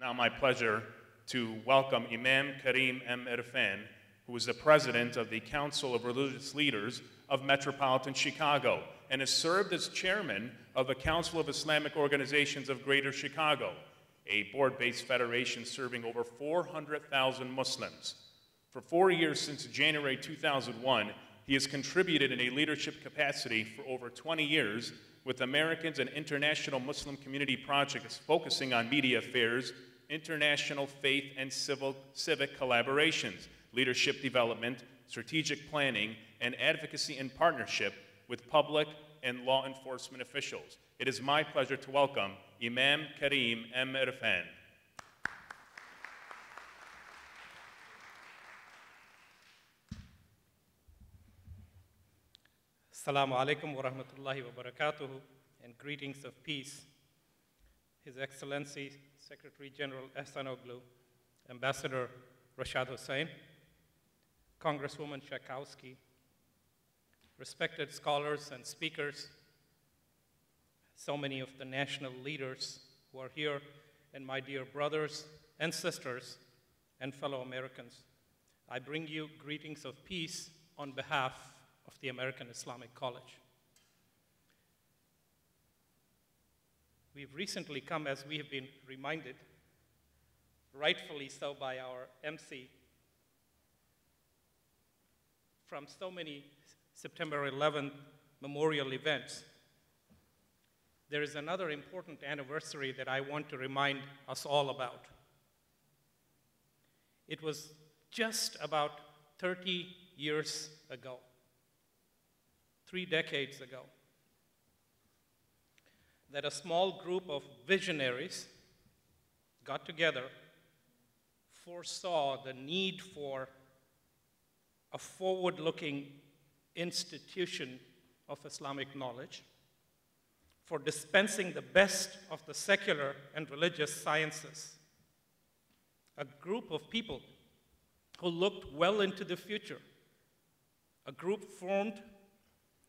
now my pleasure to welcome Imam Kareem M. Irfan, who is the president of the Council of Religious Leaders of Metropolitan Chicago and has served as chairman of the Council of Islamic Organizations of Greater Chicago, a board-based federation serving over 400,000 Muslims. For 4 years since January 2001, he has contributed in a leadership capacity for over 20 years with Americans and international Muslim community projects focusing on media affairs, international faith and civic collaborations, leadership development, strategic planning, and advocacy and partnership with public and law enforcement officials. It is my pleasure to welcome Imam Kareem M. Irfan. Assalamu alaikum wa rahmatullahi wa barakatuhu, and greetings of peace. His Excellency, Secretary General Ehsan Oglu, Ambassador Rashad Hussain, Congresswoman Shakowski, respected scholars and speakers, so many of the national leaders who are here, and my dear brothers and sisters and fellow Americans. I bring you greetings of peace on behalf of the American Islamic College. We've recently come, as we have been reminded, rightfully so by our MC, from so many September 11th memorial events. There is another important anniversary that I want to remind us all about. It was just about 30 years ago, 3 decades ago, that a small group of visionaries got together, foresaw the need for a forward-looking institution of Islamic knowledge, for dispensing the best of the secular and religious sciences. A group of people who looked well into the future. A group formed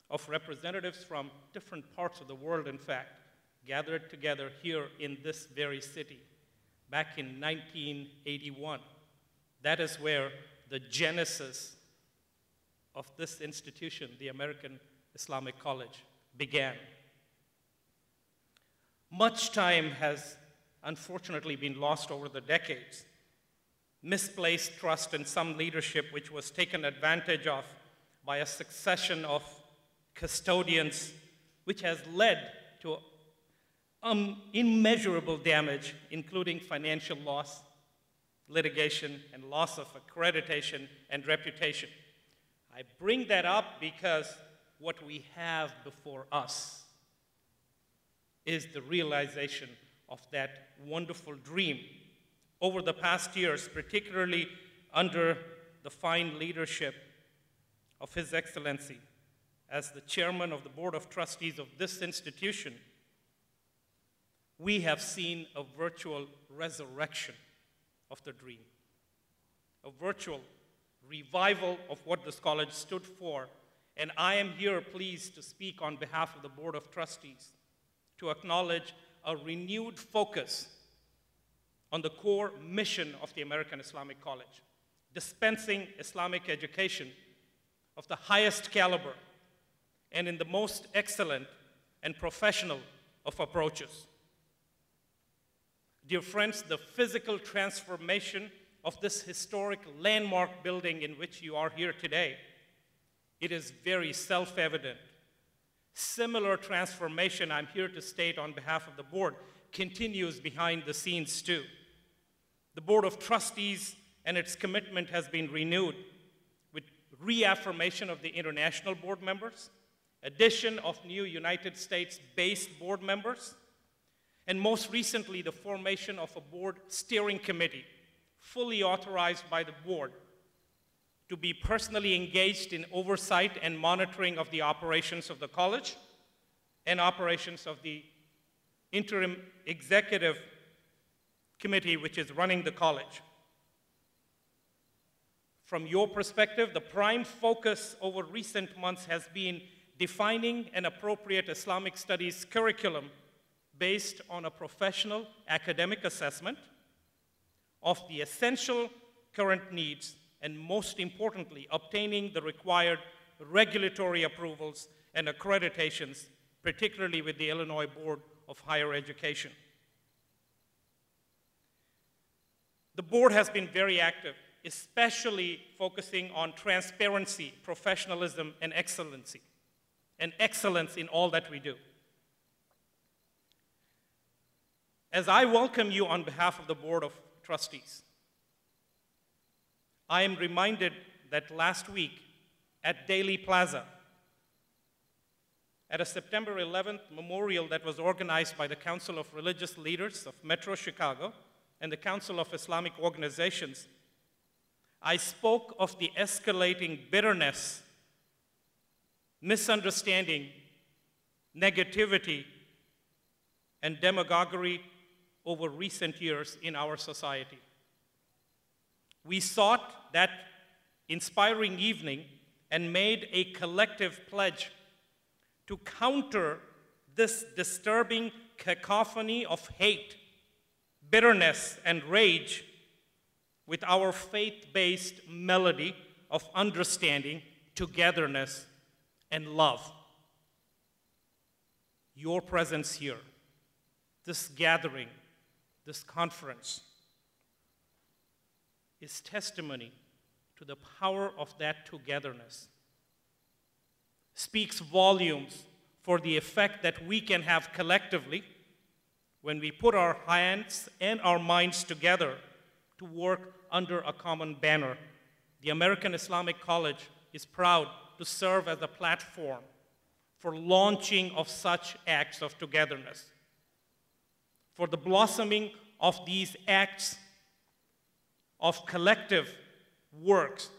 of representatives from different parts of the world, in fact, gathered together here in this very city back in 1981. That is where the genesis of this institution, the American Islamic College, began. Much time has unfortunately been lost over the decades. Misplaced trust in some leadership, which was taken advantage of by a succession of custodians, which has led to immeasurable damage, including financial loss, litigation, and loss of accreditation and reputation. I bring that up because what we have before us is the realization of that wonderful dream. Over the past years, particularly under the fine leadership of His Excellency as the chairman of the Board of Trustees of this institution, we have seen a virtual resurrection of the dream, a virtual revival of what this college stood for. And I am here pleased to speak on behalf of the Board of Trustees to acknowledge a renewed focus on the core mission of the American Islamic College, dispensing Islamic education of the highest caliber and in the most excellent and professional of approaches. Dear friends, the physical transformation of this historic landmark building in which you are here today, it is very self-evident. Similar transformation, I'm here to state on behalf of the board, continues behind the scenes too. The Board of Trustees and its commitment has been renewed with reaffirmation of the international board members, addition of new United States-based board members, and most recently, the formation of a board steering committee, fully authorized by the board to be personally engaged in oversight and monitoring of the operations of the college and operations of the interim executive committee which is running the college. From your perspective, the prime focus over recent months has been defining an appropriate Islamic studies curriculum based on a professional academic assessment of the essential current needs, and most importantly, obtaining the required regulatory approvals and accreditations, particularly with the Illinois Board of Higher Education. The board has been very active, especially focusing on transparency, professionalism, and excellence in all that we do. As I welcome you on behalf of the Board of Trustees, I am reminded that last week at Daley Plaza, at a September 11th memorial that was organized by the Council of Religious Leaders of Metro Chicago and the Council of Islamic Organizations, I spoke of the escalating bitterness, misunderstanding, negativity, and demagoguery over recent years in our society. We sought that inspiring evening and made a collective pledge to counter this disturbing cacophony of hate, bitterness, and rage with our faith-based melody of understanding, togetherness, and love. Your presence here, this gathering, this conference, is testimony to the power of that togetherness. Speaks volumes for the effect that we can have collectively when we put our hands and our minds together to work under a common banner. The American Islamic College is proud to serve as a platform for launching of such acts of togetherness, for the blossoming of these acts of collective works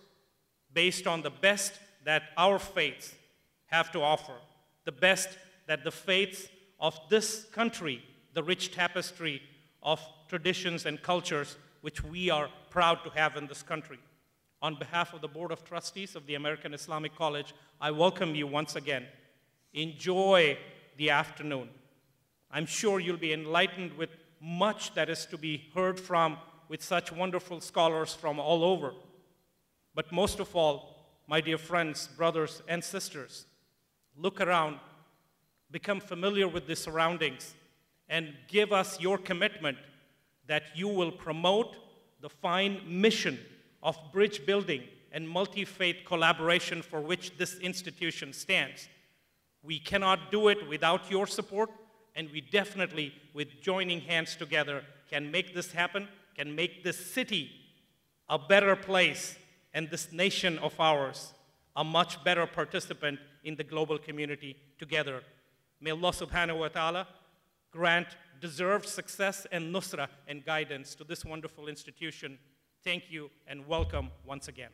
based on the best that our faiths have to offer, the best that the faiths of this country, the rich tapestry of traditions and cultures which we are proud to have in this country. On behalf of the Board of Trustees of the American Islamic College, I welcome you once again. Enjoy the afternoon. I'm sure you'll be enlightened with much that is to be heard from with such wonderful scholars from all over. But most of all, my dear friends, brothers, and sisters, look around, become familiar with the surroundings, and give us your commitment that you will promote the fine mission of bridge building and multi-faith collaboration for which this institution stands. We cannot do it without your support, and we definitely, with joining hands together, can make this happen, can make this city a better place, and this nation of ours a much better participant in the global community together. May Allah subhanahu wa ta'ala grant deserved success and nusra and guidance to this wonderful institution. Thank you and welcome once again.